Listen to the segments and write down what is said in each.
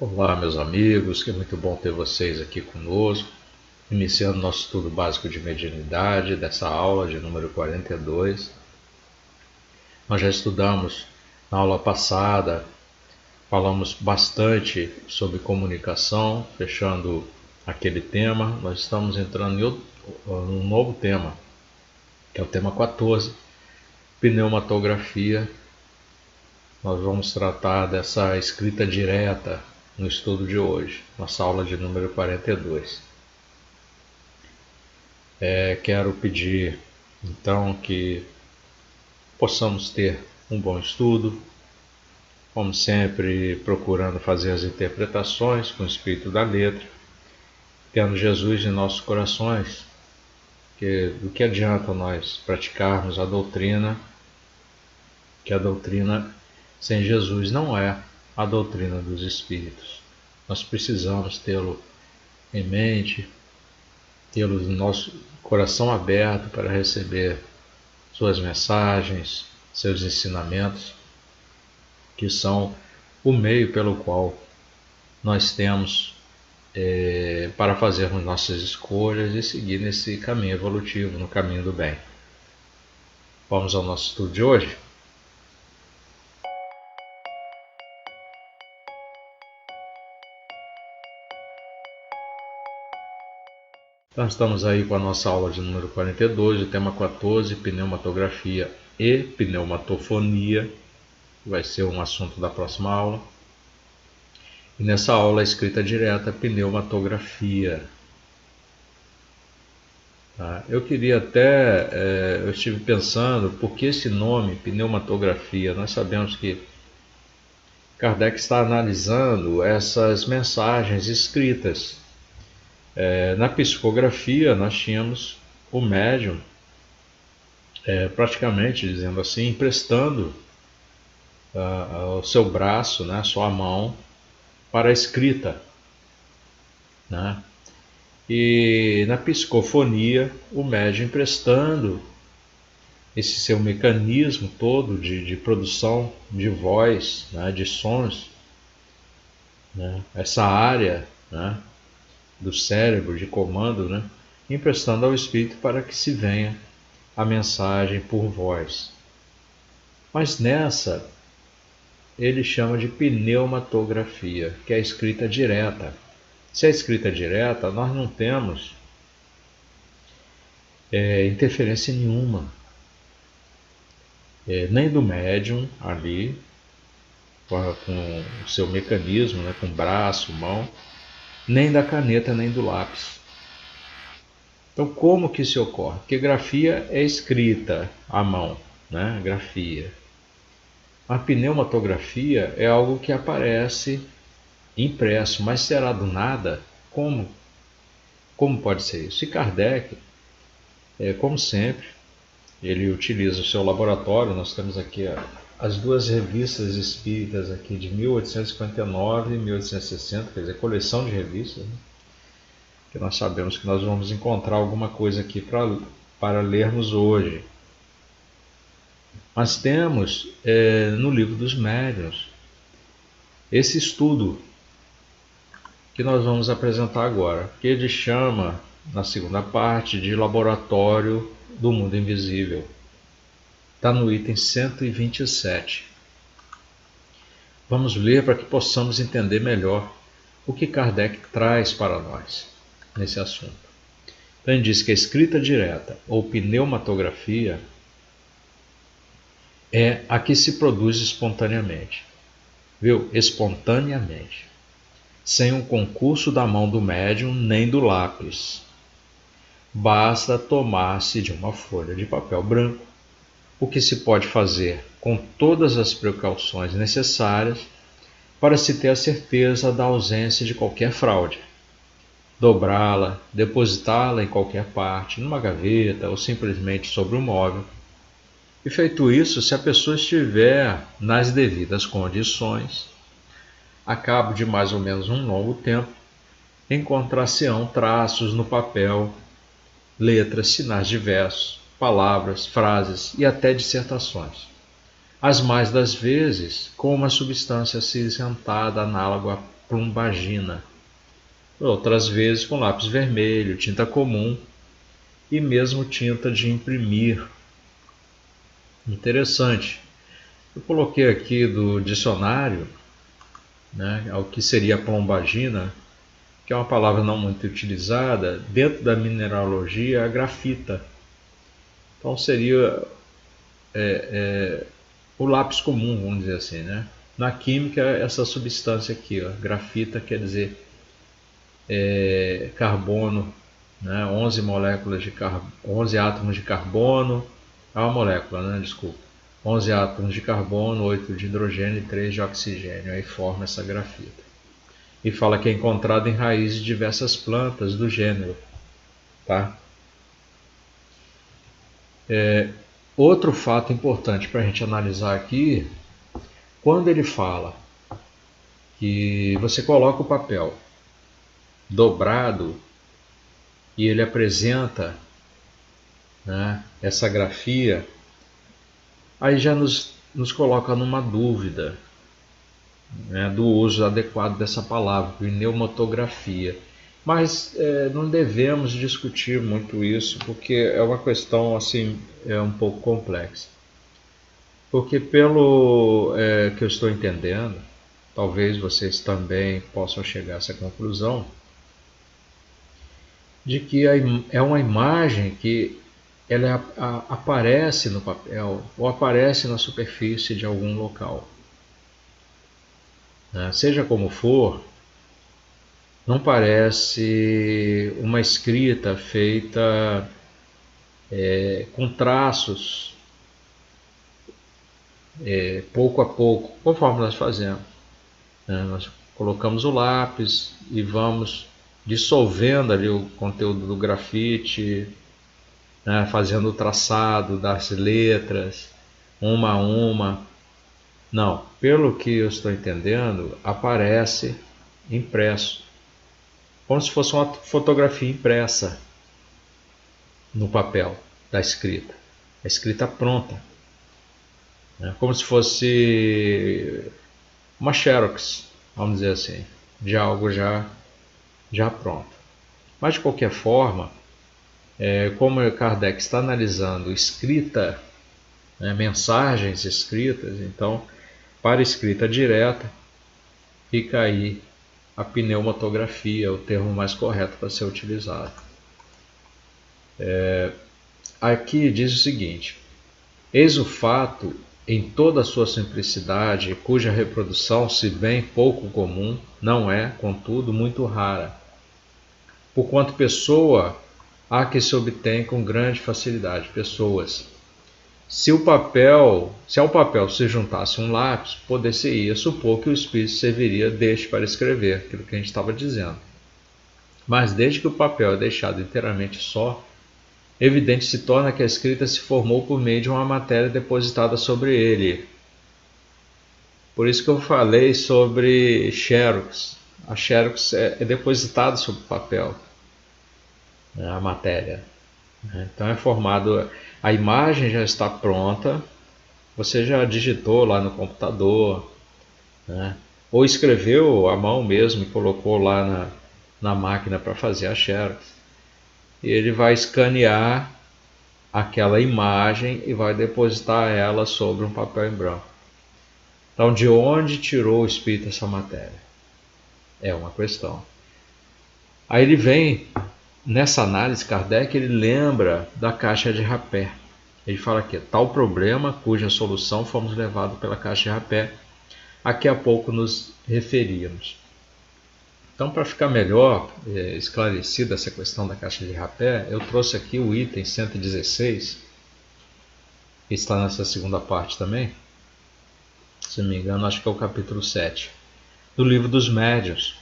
Olá, meus amigos, que é muito bom ter vocês aqui conosco, iniciando nosso estudo básico de mediunidade, dessa aula de número 42. Nós já estudamos na aula passada, falamos bastante sobre comunicação, fechando aquele tema. Nós estamos entrando em um novo tema, que é o tema 14, pneumatografia. Nós vamos tratar dessa escrita direta no estudo de hoje, nossa aula de número 42. Quero pedir, então, que possamos ter um bom estudo, como sempre, procurando fazer as interpretações com o espírito da letra, tendo Jesus em nossos corações, que do que adianta nós praticarmos a doutrina, que a doutrina sem Jesus não é a doutrina dos espíritos. Nós precisamos tê-lo em mente, tê-lo no nosso coração aberto para receber suas mensagens, seus ensinamentos, que são o meio pelo qual nós temos para fazermos nossas escolhas e seguir nesse caminho evolutivo, no caminho do bem. Vamos ao nosso estudo de hoje? Então estamos aí com a nossa aula de número 42, o tema 14, pneumatografia e pneumatofonia, que vai ser um assunto da próxima aula. E nessa aula a escrita direta, pneumatografia. Eu queria até, eu estive pensando, por que esse nome, pneumatografia? Nós sabemos que Kardec está analisando essas mensagens escritas. Na psicografia nós tínhamos o médium, praticamente, dizendo assim, emprestando o seu braço, né, a sua mão, para a escrita, né? E na psicofonia, o médium emprestando esse seu mecanismo todo de produção de voz, né, de sons, né, essa área, né, do cérebro de comando, né, emprestando ao espírito para que se venha a mensagem por voz. Mas nessa ele chama de pneumatografia, que é a escrita direta. Se é escrita direta, nós não temos interferência nenhuma, nem do médium ali, com o seu mecanismo, né, com braço, mão, nem da caneta, nem do lápis. Então, como que isso ocorre? Porque grafia é escrita à mão, né? Grafia. A pneumatografia é algo que aparece impresso, mas será do nada? Como? Como pode ser isso? E Kardec, como sempre, ele utiliza o seu laboratório. Nós temos aqui as duas revistas espíritas aqui de 1859 e 1860, quer dizer, coleção de revistas, né? Que nós sabemos que nós vamos encontrar alguma coisa aqui para lermos hoje. Mas temos no livro dos médiuns esse estudo que nós vamos apresentar agora, que ele chama, na segunda parte, de Laboratório do Mundo Invisível. Está no item 127. Vamos ler para que possamos entender melhor o que Kardec traz para nós nesse assunto. Então ele diz que a escrita direta ou pneumatografia é a que se produz espontaneamente, viu? Espontaneamente, sem um concurso da mão do médium nem do lápis. Basta tomar-se de uma folha de papel branco, o que se pode fazer com todas as precauções necessárias para se ter a certeza da ausência de qualquer fraude. Dobrá-la, depositá-la em qualquer parte, numa gaveta ou simplesmente sobre um móvel. E feito isso, se a pessoa estiver nas devidas condições, a cabo de mais ou menos um longo tempo, encontrar-se-ão traços no papel, letras, sinais diversos, palavras, frases e até dissertações. As mais das vezes com uma substância acinzentada análoga plumbagina. Outras vezes com lápis vermelho, tinta comum e mesmo tinta de imprimir. Interessante. Eu coloquei aqui do dicionário, né, o que seria plumbagina, que é uma palavra não muito utilizada. Dentro da mineralogia, a grafita. Então seria o lápis comum, vamos dizer assim, né? Na química, essa substância aqui, ó, grafita, quer dizer carbono, né? 11 moléculas de 11 átomos de carbono, é uma molécula, né? Desculpa. 11 átomos de carbono, 8 de hidrogênio e 3 de oxigênio, aí forma essa grafita. E fala que é encontrado em raízes de diversas plantas do gênero, tá? Outro fato importante para a gente analisar aqui, quando ele fala que você coloca o papel dobrado e ele apresenta, né, essa grafia, aí já nos coloca numa dúvida, né, do uso adequado dessa palavra, pneumatografia. Mas não devemos discutir muito isso, porque é uma questão assim, um pouco complexa. Porque pelo que eu estou entendendo, talvez vocês também possam chegar a essa conclusão, de que é uma imagem que ela aparece no papel ou aparece na superfície de algum local. Seja como for, não parece uma escrita feita com traços pouco a pouco, conforme nós fazemos. Nós colocamos o lápis e vamos dissolvendo ali o conteúdo do grafite, né, fazendo o traçado das letras, uma a uma. Não, pelo que eu estou entendendo, aparece impresso, como se fosse uma fotografia impressa no papel da escrita, a escrita pronta, né, como se fosse uma xerox, vamos dizer assim, de algo já pronto. Mas de qualquer forma, como Kardec está analisando escrita, né, mensagens escritas, então para escrita direta fica aí a pneumatografia, o termo mais correto para ser utilizado. Aqui diz o seguinte: eis o fato em toda a sua simplicidade, cuja reprodução, se bem pouco comum, não é, contudo, muito rara, porquanto pessoa há que se obtém com grande facilidade. Pessoas. Se ao papel se juntasse um lápis, poder-se-ia supor que o espírito serviria deste para escrever, aquilo que a gente estava dizendo. Mas desde que o papel é deixado inteiramente só, evidente se torna que a escrita se formou por meio de uma matéria depositada sobre ele. Por isso que eu falei sobre xerox. A xerox é depositada sobre o papel, né, a matéria. Então é formado, a imagem já está pronta, você já digitou lá no computador, né, ou escreveu à mão mesmo e colocou lá na máquina para fazer a xerox. E ele vai escanear aquela imagem e vai depositar ela sobre um papel em branco. Então, de onde tirou o espírito essa matéria? É uma questão. Aí ele vem, nessa análise, Kardec, ele lembra da caixa de rapé. Ele fala aqui: tal problema, cuja solução fomos levados pela caixa de rapé, a que há pouco nos referíamos. Então, para ficar melhor esclarecida essa questão da caixa de rapé, eu trouxe aqui o item 116, que está nessa segunda parte também, se não me engano, acho que é o capítulo 7, do Livro dos Médiuns,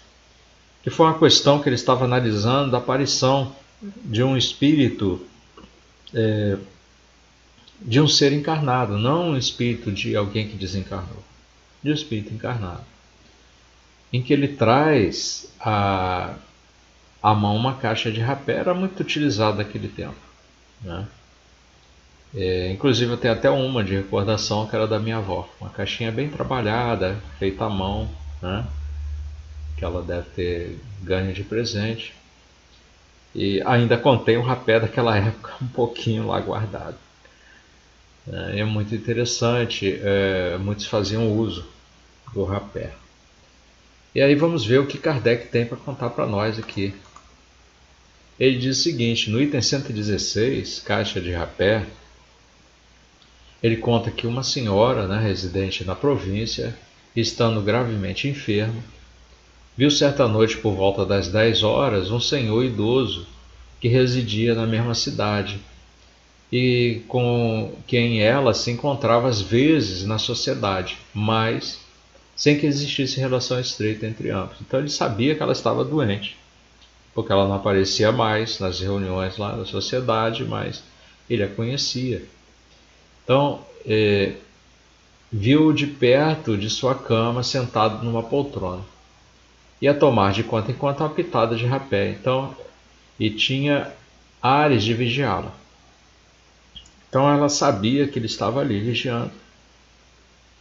que foi uma questão que ele estava analisando da aparição de um espírito, de um ser encarnado, não um espírito de alguém que desencarnou, de um espírito encarnado, em que ele traz à mão uma caixa de rapé. Era muito utilizada naquele tempo, né? Inclusive eu tenho até uma de recordação que era da minha avó, uma caixinha bem trabalhada, feita à mão, né? que ela deve ter ganho de presente. E ainda contém o rapé daquela época um pouquinho lá guardado. É muito interessante, muitos faziam uso do rapé. E aí vamos ver o que Kardec tem para contar para nós aqui. Ele diz o seguinte, no item 116, caixa de rapé, ele conta que uma senhora, né, residente na província, estando gravemente enferma, viu certa noite por volta das 10 horas um senhor idoso que residia na mesma cidade e com quem ela se encontrava às vezes na sociedade, mas sem que existisse relação estreita entre ambos. Então ele sabia que ela estava doente, porque ela não aparecia mais nas reuniões lá da sociedade, mas ele a conhecia. Então, viu de perto de sua cama, sentado numa poltrona, e a tomar de quanto em quanto uma pitada de rapé. Então, e tinha ares de vigiá-la. Então ela sabia que ele estava ali vigiando,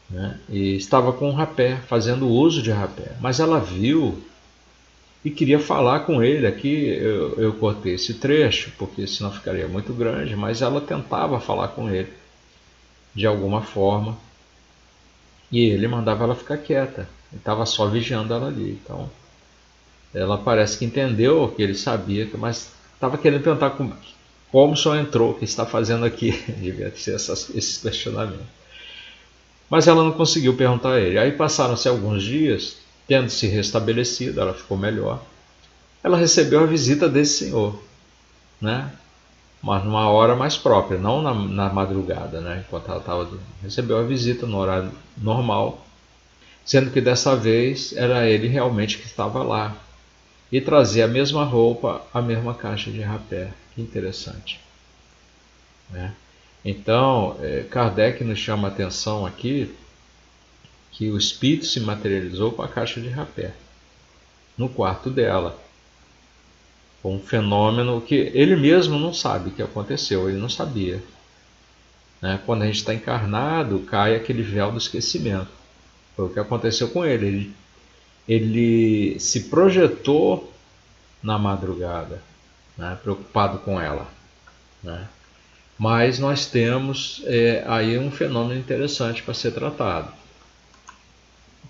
né? E estava com um rapé, fazendo uso de rapé. Mas ela viu e queria falar com ele. Aqui eu cortei esse trecho, porque senão ficaria muito grande, mas ela tentava falar com ele de alguma forma. E ele mandava ela ficar quieta. Ele estava só vigiando ela ali. Então ela parece que entendeu que ele sabia, mas estava querendo perguntar como o senhor entrou, o que está fazendo aqui? Devia ser esses questionamentos. Mas ela não conseguiu perguntar a ele. Aí passaram-se alguns dias, tendo se restabelecido, ela ficou melhor. Ela recebeu a visita desse senhor, né? Mas numa hora mais própria, não na madrugada, né? Enquanto ela estava dormindo. Recebeu a visita no horário normal, sendo que dessa vez era ele realmente que estava lá. E trazia a mesma roupa, a mesma caixa de rapé. Que interessante, né? Então, Kardec nos chama a atenção aqui que o espírito se materializou com a caixa de rapé no quarto dela. Um fenômeno que ele mesmo não sabe que aconteceu, ele não sabia, né? Quando a gente está encarnado, cai aquele véu do esquecimento. Foi o que aconteceu com ele. Ele se projetou na madrugada, né? Preocupado com ela, né? Mas nós temos aí um fenômeno interessante para ser tratado.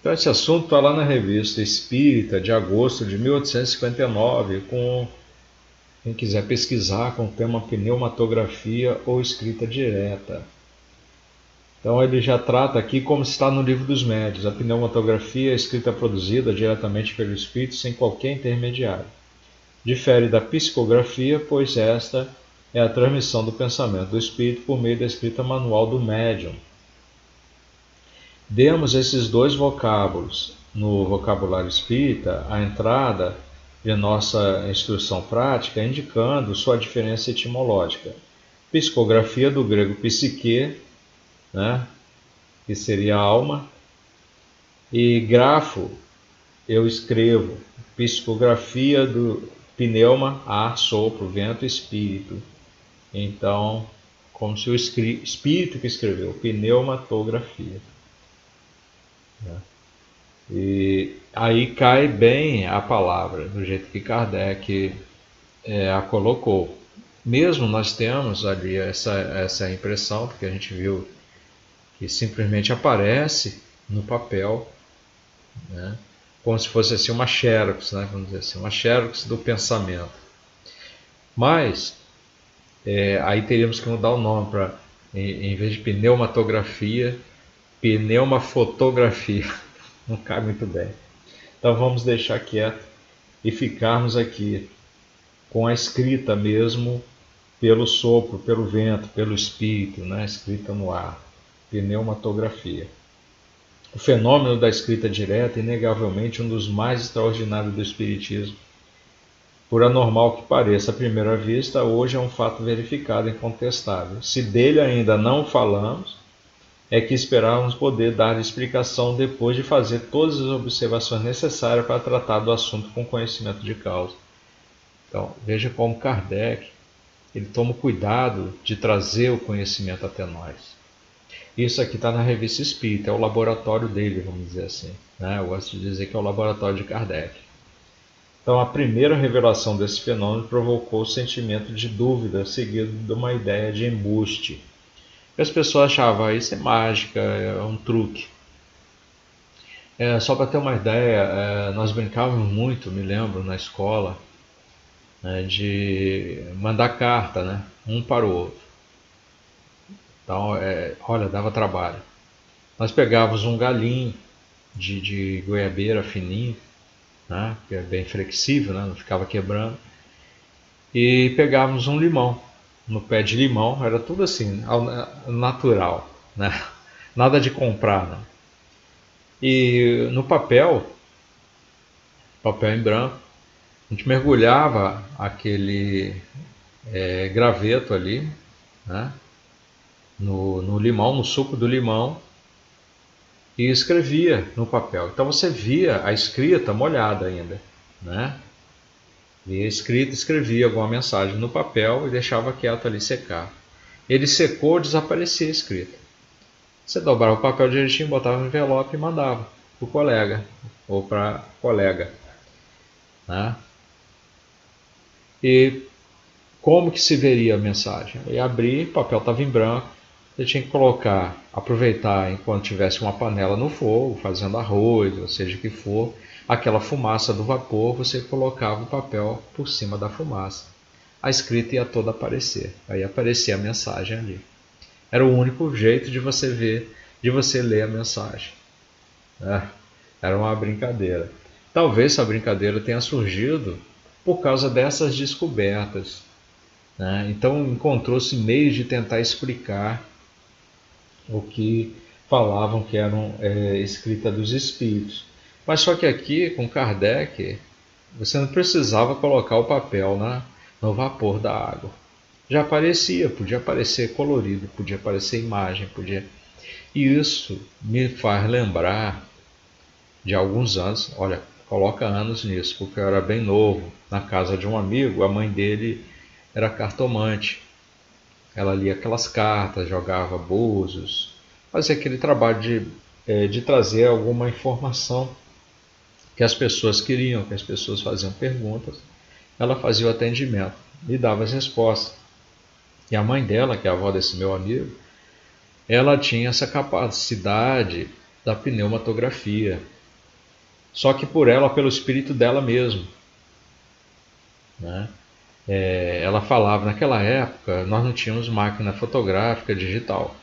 Então esse assunto está lá na Revista Espírita de agosto de 1859, com quem quiser pesquisar, com o tema pneumatografia ou escrita direta. Então ele já trata aqui como está no Livro dos Médiuns. A pneumatografia é a escrita produzida diretamente pelo espírito sem qualquer intermediário. Difere da psicografia, pois esta é a transmissão do pensamento do espírito por meio da escrita manual do médium. Demos esses dois vocábulos no vocabulário espírita à entrada de nossa instrução prática, indicando sua diferença etimológica. Psicografia do grego psique, né, que seria alma, e grafo, eu escrevo. Psicografia do pneuma, ar, sopro, vento, espírito. Então, como se o espírito que escreveu, pneumatografia. E aí cai bem a palavra, do jeito que Kardec a colocou. Mesmo nós temos ali essa impressão, porque a gente viu que simplesmente aparece no papel, né, como se fosse assim uma xerox, né, vamos dizer assim, uma xerox do pensamento. Mas aí teríamos que mudar o nome para, em vez de pneumatografia, pneumafotografia. Não cai muito bem. Então vamos deixar quieto e ficarmos aqui com a escrita mesmo, pelo sopro, pelo vento, pelo espírito, né? Escrita no ar, pneumatografia. O fenômeno da escrita direta é inegavelmente um dos mais extraordinários do espiritismo. Por anormal que pareça à primeira vista, hoje é um fato verificado e incontestável. Se dele ainda não falamos, é que esperávamos poder dar explicação depois de fazer todas as observações necessárias para tratar do assunto com conhecimento de causa. Então, veja como Kardec ele toma cuidado de trazer o conhecimento até nós. Isso aqui está na Revista Espírita, é o laboratório dele, vamos dizer assim, né? Eu gosto de dizer que é o laboratório de Kardec. Então, a primeira revelação desse fenômeno provocou o sentimento de dúvida, seguido de uma ideia de embuste. E as pessoas achavam, isso é mágica, é um truque. Só para ter uma ideia, nós brincávamos muito, me lembro, na escola, né, de mandar carta, né, um para o outro. Então, olha, dava trabalho. Nós pegávamos um galinho de goiabeira fininho, né, que é bem flexível, né, não ficava quebrando, e pegávamos um limão, no pé de limão, era tudo assim, natural, né, nada de comprar, né. E no papel em branco, a gente mergulhava aquele graveto ali, né, no limão, no suco do limão, e escrevia no papel. Então você via a escrita molhada ainda, né? Via a escrita, escrevia alguma mensagem no papel e deixava quieto ali secar. Ele secou, desaparecia a escrita. Você dobrava o papel direitinho, botava no envelope e mandava para o colega ou para a colega, né? E como que se veria a mensagem? Eu ia abrir, o papel estava em branco, você tinha que colocar, aproveitar enquanto tivesse uma panela no fogo, fazendo arroz, ou seja o que for, aquela fumaça do vapor, você colocava o papel por cima da fumaça. A escrita ia toda aparecer, aí aparecia a mensagem ali. Era o único jeito de você ver, de você ler a mensagem. Era uma brincadeira. Talvez essa brincadeira tenha surgido por causa dessas descobertas, né? Então encontrou-se meios de tentar explicar o que falavam que eram escrita dos espíritos. Mas só que aqui, com Kardec, você não precisava colocar o papel no vapor da água. Já aparecia, podia aparecer colorido, podia aparecer imagem, podia... E isso me faz lembrar de alguns anos, olha, coloca anos nisso, porque eu era bem novo, na casa de um amigo, a mãe dele era cartomante. Ela lia aquelas cartas, jogava búzios, fazia aquele trabalho de trazer alguma informação que as pessoas queriam, que as pessoas faziam perguntas. Ela fazia o atendimento e dava as respostas. E a mãe dela, que é a avó desse meu amigo, ela tinha essa capacidade da pneumatografia, só que por ela, pelo espírito dela mesmo, né? Ela falava, naquela época nós não tínhamos máquina fotográfica digital,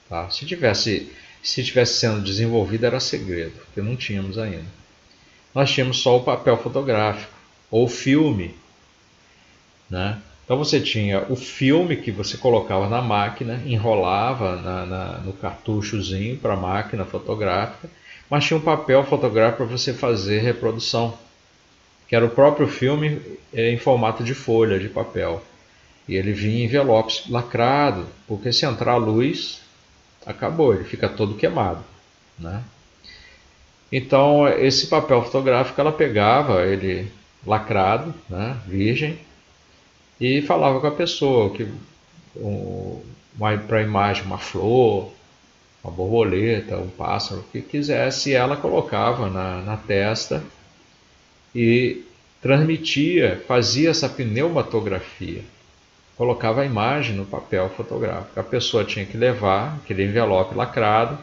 tá? Se tivesse sendo desenvolvida era segredo, porque não tínhamos ainda. Nós tínhamos só o papel fotográfico, ou filme, né? Então você tinha o filme que você colocava na máquina, enrolava no cartuchozinho para a máquina fotográfica, mas tinha um papel fotográfico para você fazer reprodução, que era o próprio filme em formato de folha de papel. E ele vinha em envelopes lacrado, porque se entrar a luz, acabou, ele fica todo queimado, né? Então esse papel fotográfico ela pegava ele lacrado, né, virgem, e falava com a pessoa que para a imagem uma flor, uma borboleta, um pássaro, o que quisesse, e ela colocava na testa e transmitia, fazia essa pneumatografia, colocava a imagem no papel fotográfico. A pessoa tinha que levar aquele envelope lacrado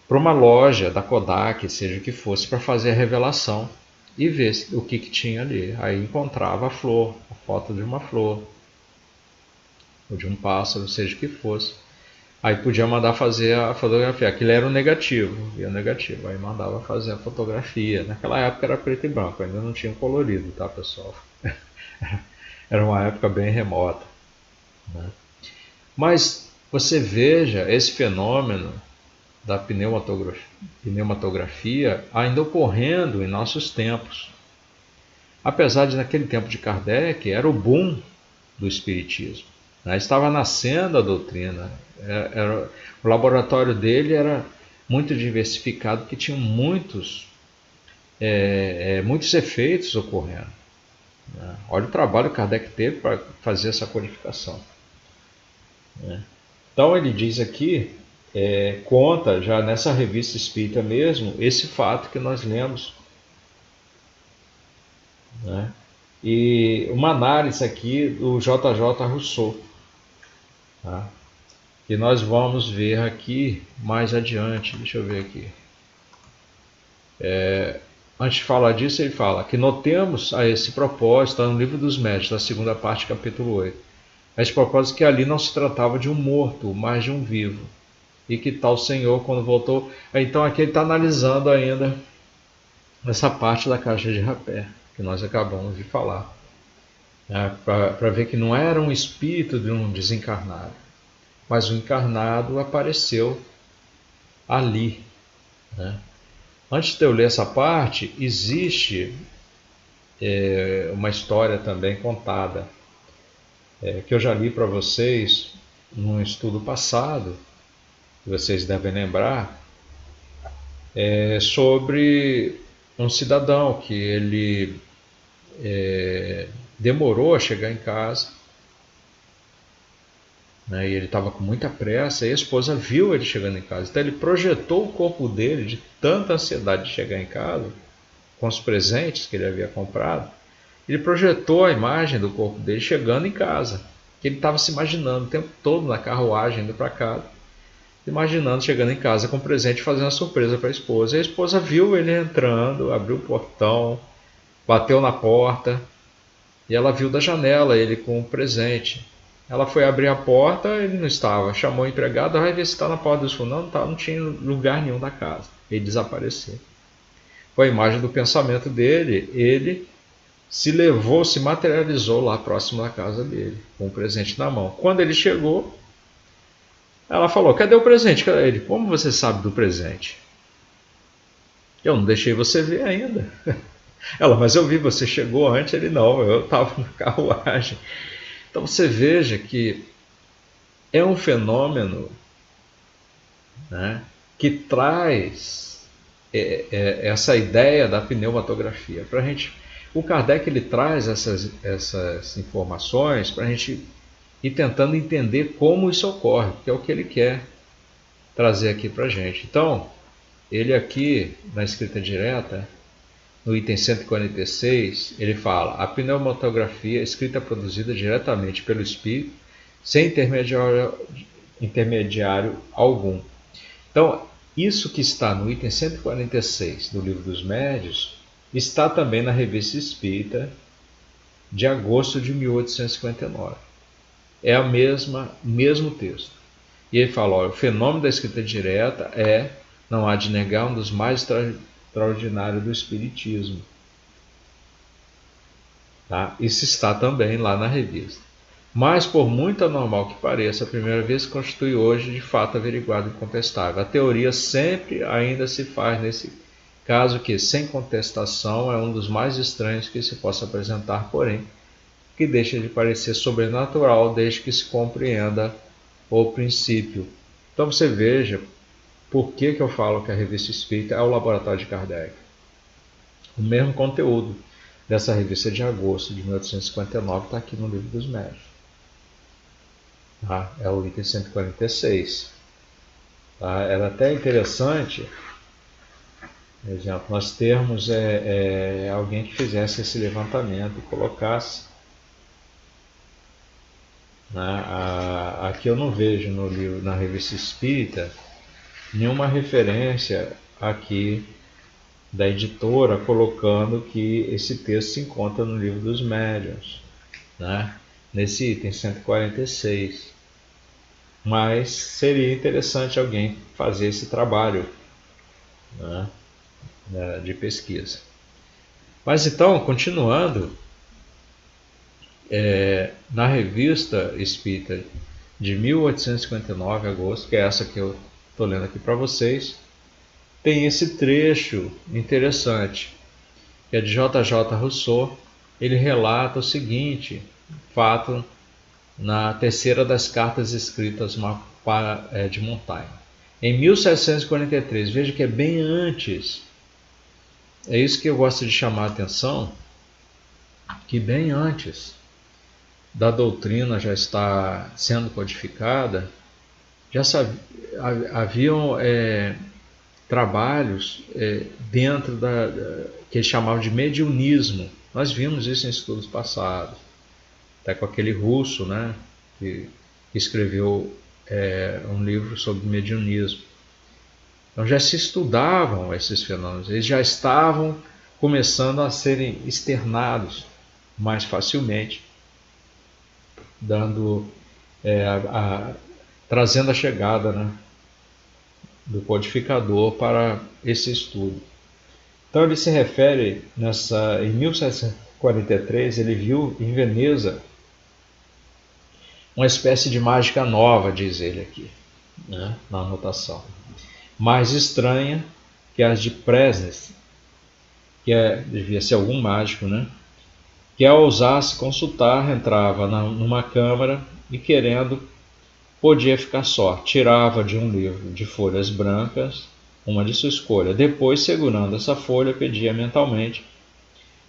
para uma loja da Kodak, seja o que fosse, para fazer a revelação e ver o que tinha ali. Aí encontrava a flor, a foto de uma flor, ou de um pássaro, seja o que fosse. Aí podia mandar fazer a fotografia. Aquilo era o negativo, aí mandava fazer a fotografia. Naquela época era preto e branco, ainda não tinha colorido, tá, pessoal? Era uma época bem remota, né? Mas você veja esse fenômeno da pneumatografia ainda ocorrendo em nossos tempos. Apesar de naquele tempo de Kardec era o boom do espiritismo, né? Estava nascendo a doutrina, o laboratório dele era muito diversificado, que tinha muitos efeitos ocorrendo, né? Olha o trabalho que Kardec teve para fazer essa codificação, né? Então ele diz aqui, conta já nessa revista espírita mesmo, esse fato que nós lemos, né? E uma análise aqui do JJ Rousseau, tá? Que nós vamos ver aqui mais adiante. Deixa eu ver aqui. Antes de falar disso, ele fala que notemos a esse propósito, está no Livro dos Médiuns, da segunda parte, capítulo 8. A esse propósito que ali não se tratava de um morto, mas de um vivo. E que tal Senhor, quando voltou... Então aqui ele está analisando ainda essa parte da caixa de rapé, que nós acabamos de falar. Para ver que não era um espírito de um desencarnado, mas o encarnado apareceu ali, né? Antes de eu ler essa parte, existe uma história também contada, que eu já li para vocês num estudo passado, que vocês devem lembrar, sobre um cidadão que ele demorou a chegar em casa, né, e ele estava com muita pressa, e a esposa viu ele chegando em casa. Então ele projetou o corpo dele de tanta ansiedade de chegar em casa, com os presentes que ele havia comprado. Ele projetou a imagem do corpo dele chegando em casa, que ele estava se imaginando o tempo todo na carruagem indo para casa, imaginando chegando em casa com o presente, fazendo uma surpresa para a esposa. E a esposa viu ele entrando, abriu o portão, bateu na porta, e ela viu da janela ele com o presente. Ela foi abrir a porta, ele não estava. Chamou o empregado, vai ver se está na porta dos fundos. Não, não tinha lugar nenhum da casa. Ele desapareceu. Com a imagem do pensamento dele, ele se levou, se materializou lá próximo da casa dele, com o presente na mão. Quando ele chegou, ela falou: cadê o presente? Cadê ele? Como você sabe do presente? Eu não deixei você ver ainda. Ela: mas eu vi, você chegou antes. Ele: não, eu estava na carruagem. Então você veja que é um fenômeno, né, que traz essa ideia da pneumatografia. Pra gente, o Kardec ele traz essas informações para a gente ir tentando entender como isso ocorre, que é o que ele quer trazer aqui para a gente. Então, ele aqui, na escrita direta, no item 146, ele fala: a pneumatografia escrita produzida diretamente pelo espírito, sem intermediário algum. Então, isso que está no item 146 do Livro dos Médiuns, está também na Revista Espírita de agosto de 1859. É mesmo texto. E ele fala: olha, o fenômeno da escrita direta não há de negar, um dos mais extraordinário do Espiritismo. Tá? Isso está também lá na revista. Mas, por muito anormal que pareça, a primeira vez constitui hoje de fato averiguado e incontestável. A teoria sempre ainda se faz nesse caso que, sem contestação, é um dos mais estranhos que se possa apresentar, porém, que deixa de parecer sobrenatural desde que se compreenda o princípio. Então você veja por que eu falo que a Revista Espírita é o laboratório de Kardec. O mesmo conteúdo dessa revista de agosto de 1859 está aqui no Livro dos Médiuns. Tá? É o item 146. Tá? Era até interessante, por exemplo, nós termos alguém que fizesse esse levantamento e colocasse. Aqui eu não vejo no livro, na Revista Espírita, nenhuma referência aqui da editora colocando que esse texto se encontra no Livro dos Médiuns, né? Nesse item 146. Mas seria interessante alguém fazer esse trabalho, né, de pesquisa. Mas então, continuando, na Revista Espírita de 1859, agosto, que é essa que eu estou lendo aqui para vocês, tem esse trecho interessante, que é de JJ Rousseau. Ele relata o seguinte fato na terceira das cartas escritas de Montaigne. Em 1743, veja que é bem antes, é isso que eu gosto de chamar a atenção, que bem antes da doutrina já estar sendo codificada, já haviam trabalhos dentro que eles chamavam de mediunismo. Nós vimos isso em estudos passados, até com aquele russo, né, que escreveu um livro sobre mediunismo. Então já se estudavam esses fenômenos, eles já estavam começando a serem externados mais facilmente, trazendo a chegada, né, do codificador para esse estudo. Então ele se refere em 1743, ele viu em Veneza uma espécie de mágica nova, diz ele aqui, né, na anotação, mais estranha que as de Presnes, que devia ser algum mágico, né, que ao ousasse consultar entrava numa câmara e, querendo, podia ficar só. Tirava de um livro de folhas brancas uma de sua escolha. Depois, segurando essa folha, pedia mentalmente,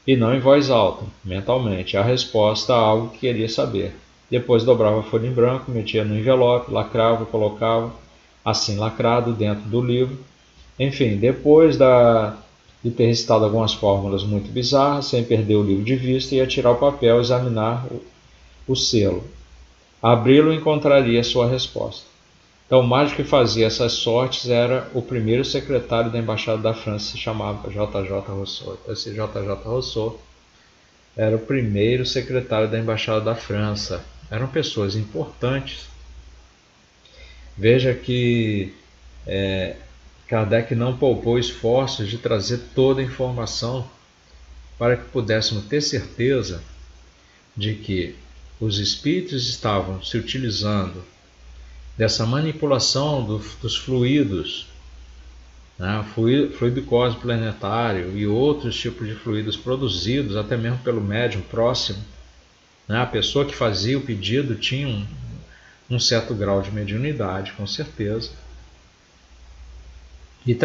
e não em voz alta, mentalmente, a resposta a algo que queria saber. Depois dobrava a folha em branco, metia no envelope, lacrava e colocava, assim lacrado, dentro do livro. Enfim, depois de ter recitado algumas fórmulas muito bizarras, sem perder o livro de vista, ia tirar o papel e examinar o selo. Abri-lo e encontraria sua resposta. Então, o mágico que fazia essas sortes era o primeiro secretário da Embaixada da França, se chamava J.J. Rousseau. Esse J.J. Rousseau era o primeiro secretário da Embaixada da França. Eram pessoas importantes. Veja que Kardec não poupou esforços de trazer toda a informação para que pudéssemos ter certeza de que os espíritos estavam se utilizando dessa manipulação dos fluidos, né, fluido cósmico planetário e outros tipos de fluidos produzidos até mesmo pelo médium próximo, né, a pessoa que fazia o pedido tinha um certo grau de mediunidade, com certeza, e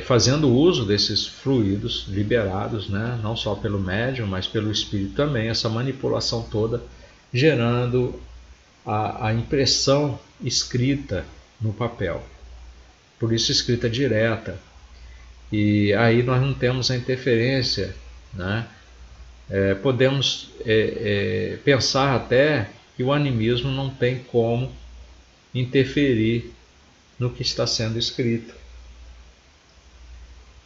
fazendo uso desses fluidos liberados, né, não só pelo médium, mas pelo espírito também, essa manipulação toda, gerando a impressão escrita no papel. Por isso, escrita direta. E aí nós não temos a interferência, né? Podemos pensar até que o animismo não tem como interferir no que está sendo escrito.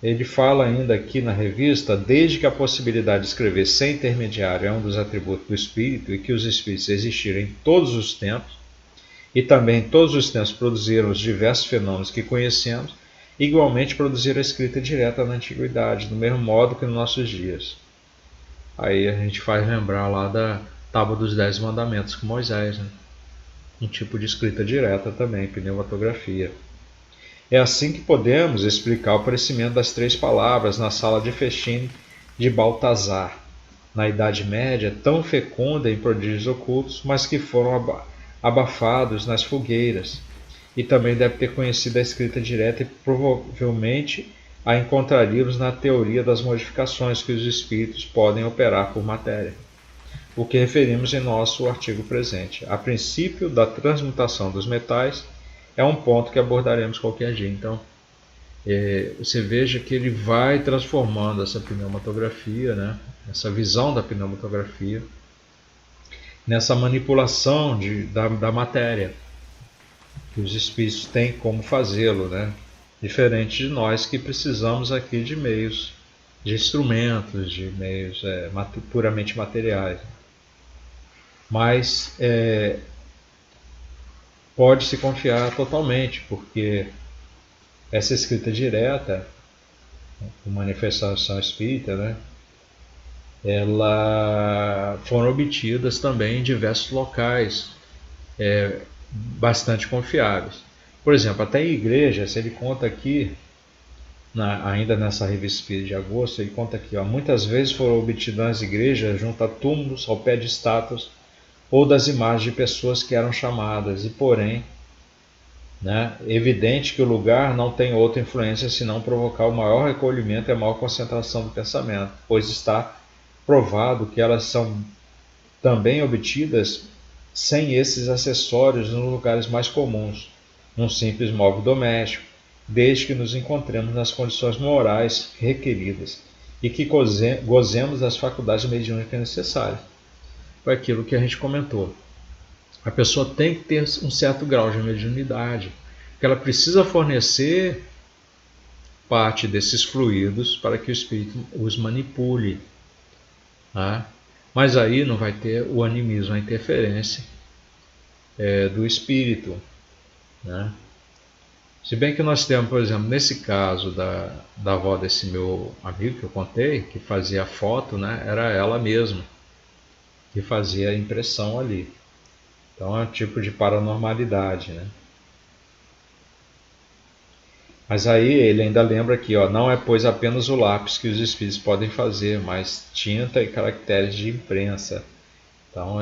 Ele fala ainda aqui na revista, desde que a possibilidade de escrever sem intermediário é um dos atributos do espírito e que os espíritos existiram em todos os tempos, e também em todos os tempos produziram os diversos fenômenos que conhecemos, igualmente produziram a escrita direta na antiguidade, do mesmo modo que nos nossos dias. Aí a gente faz lembrar lá da Tábua dos 10 Mandamentos com Moisés, né? Um tipo de escrita direta também, pneumatografia. É assim que podemos explicar o aparecimento das 3 palavras na sala de festim de Baltazar, na Idade Média, tão fecunda em prodígios ocultos, mas que foram abafados nas fogueiras. E também deve ter conhecido a escrita direta e provavelmente a encontraríamos na teoria das modificações que os espíritos podem operar por matéria, o que referimos em nosso artigo presente. A princípio da transmutação dos metais é um ponto que abordaremos qualquer dia. Então, você veja que ele vai transformando essa pneumatografia, né, essa visão da pneumatografia, nessa manipulação da matéria, que os espíritos têm como fazê-lo, né, diferente de nós que precisamos aqui de meios, de instrumentos, de meios puramente materiais. Mas pode-se confiar totalmente, porque essa escrita direta, com manifestação espírita, né, ela foram obtidas também em diversos locais bastante confiáveis. Por exemplo, até em igrejas, ele conta aqui, ainda nessa revista Espírita de agosto, ele conta aqui, muitas vezes foram obtidas nas igrejas junto a túmulos, ao pé de estátuas, ou das imagens de pessoas que eram chamadas, e porém, né, evidente que o lugar não tem outra influência senão provocar o maior recolhimento e a maior concentração do pensamento, pois está provado que elas são também obtidas sem esses acessórios nos lugares mais comuns, num simples móvel doméstico, desde que nos encontremos nas condições morais requeridas e que gozemos das faculdades mediúnicas necessárias. Foi aquilo que a gente comentou. A pessoa tem que ter um certo grau de mediunidade, porque ela precisa fornecer parte desses fluidos para que o espírito os manipule. Tá? Mas aí não vai ter o animismo, a interferência do espírito. Né? Se bem que nós temos, por exemplo, nesse caso da avó desse meu amigo que eu contei, que fazia a foto, né, era ela mesma que fazia a impressão ali. Então é um tipo de paranormalidade. Né? Mas aí ele ainda lembra aqui, ó, não é pois apenas o lápis que os espíritos podem fazer, mas tinta e caracteres de imprensa. Então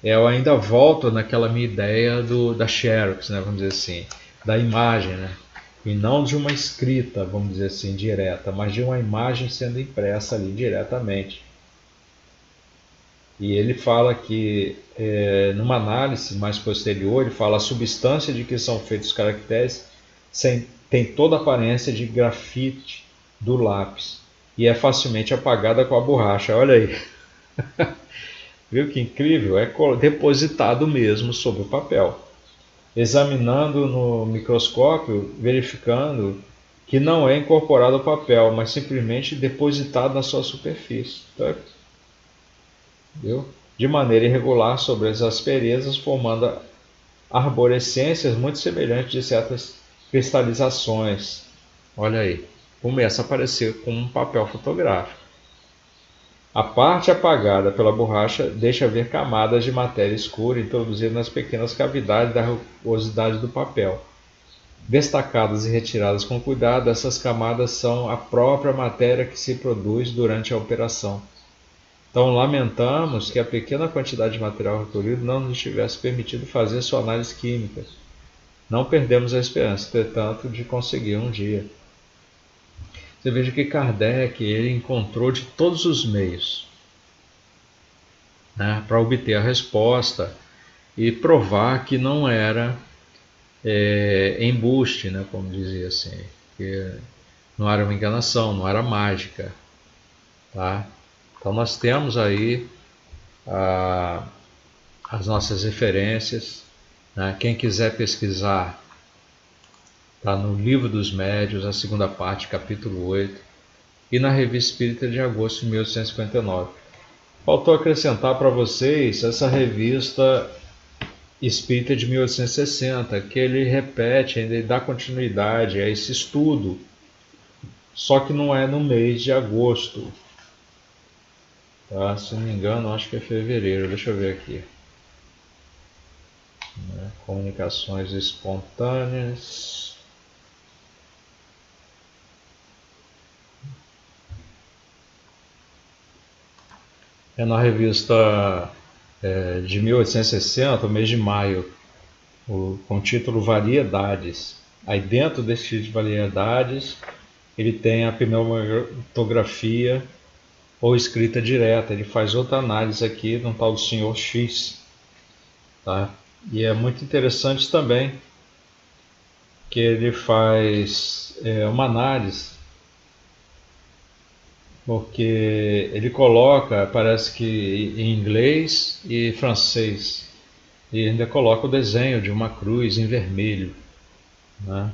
eu ainda volto naquela minha ideia da Xerox, né, vamos dizer assim, da imagem, né, e não de uma escrita, vamos dizer assim, direta, mas de uma imagem sendo impressa ali diretamente. E ele fala que, numa análise mais posterior, ele fala a substância de que são feitos os caracteres tem toda a aparência de grafite do lápis e é facilmente apagada com a borracha. Olha aí. Viu que incrível? É depositado mesmo sobre o papel. Examinando no microscópio, verificando que não é incorporado ao papel, mas simplesmente depositado na sua superfície. Tá? Viu? De maneira irregular sobre as asperezas, formando arborescências muito semelhantes de certas cristalizações. Olha aí, começa a aparecer com um papel fotográfico. A parte apagada pela borracha deixa ver camadas de matéria escura introduzidas nas pequenas cavidades da rugosidade do papel. Destacadas e retiradas com cuidado, essas camadas são a própria matéria que se produz durante a operação. Então lamentamos que a pequena quantidade de material recolhido não nos tivesse permitido fazer sua análise química. Não perdemos a esperança, entretanto, de conseguir um dia. Você veja que Kardec ele encontrou de todos os meios, né, para obter a resposta e provar que não era embuste, né, como dizia assim, que não era uma enganação, não era mágica. Tá? Então nós temos aí as nossas referências. Né? Quem quiser pesquisar, está no Livro dos Médiuns, a segunda parte, capítulo 8, e na Revista Espírita de agosto de 1859. Faltou acrescentar para vocês essa Revista Espírita de 1860, que ele repete, ele dá continuidade a esse estudo, só que não é no mês de agosto. Tá? Se não me engano, acho que é fevereiro, deixa eu ver aqui. Comunicações espontâneas. É na revista de 1860, o mês de maio, com o título Variedades. Aí dentro desse título de Variedades, ele tem a pneumatografia ou escrita direta. Ele faz outra análise aqui de um tal do Sr. X. Tá? E é muito interessante também que ele faz uma análise, porque ele coloca, parece que em inglês e francês, e ainda coloca o desenho de uma cruz em vermelho. Né?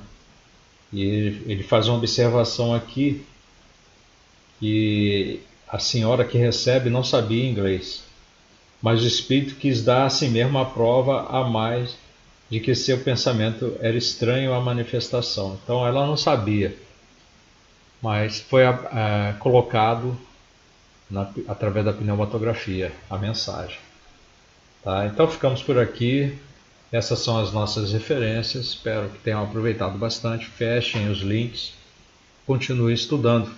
E ele faz uma observação aqui que a senhora que recebe não sabia inglês, mas o espírito quis dar a si mesmo a prova a mais de que seu pensamento era estranho à manifestação. Então ela não sabia, mas foi colocado através da pneumatografia a mensagem. Tá? Então ficamos por aqui. Essas são as nossas referências. Espero que tenham aproveitado bastante. Fechem os links. Continue estudando.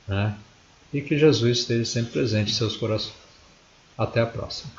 Né? E que Jesus esteja sempre presente em seus corações. Até a próxima.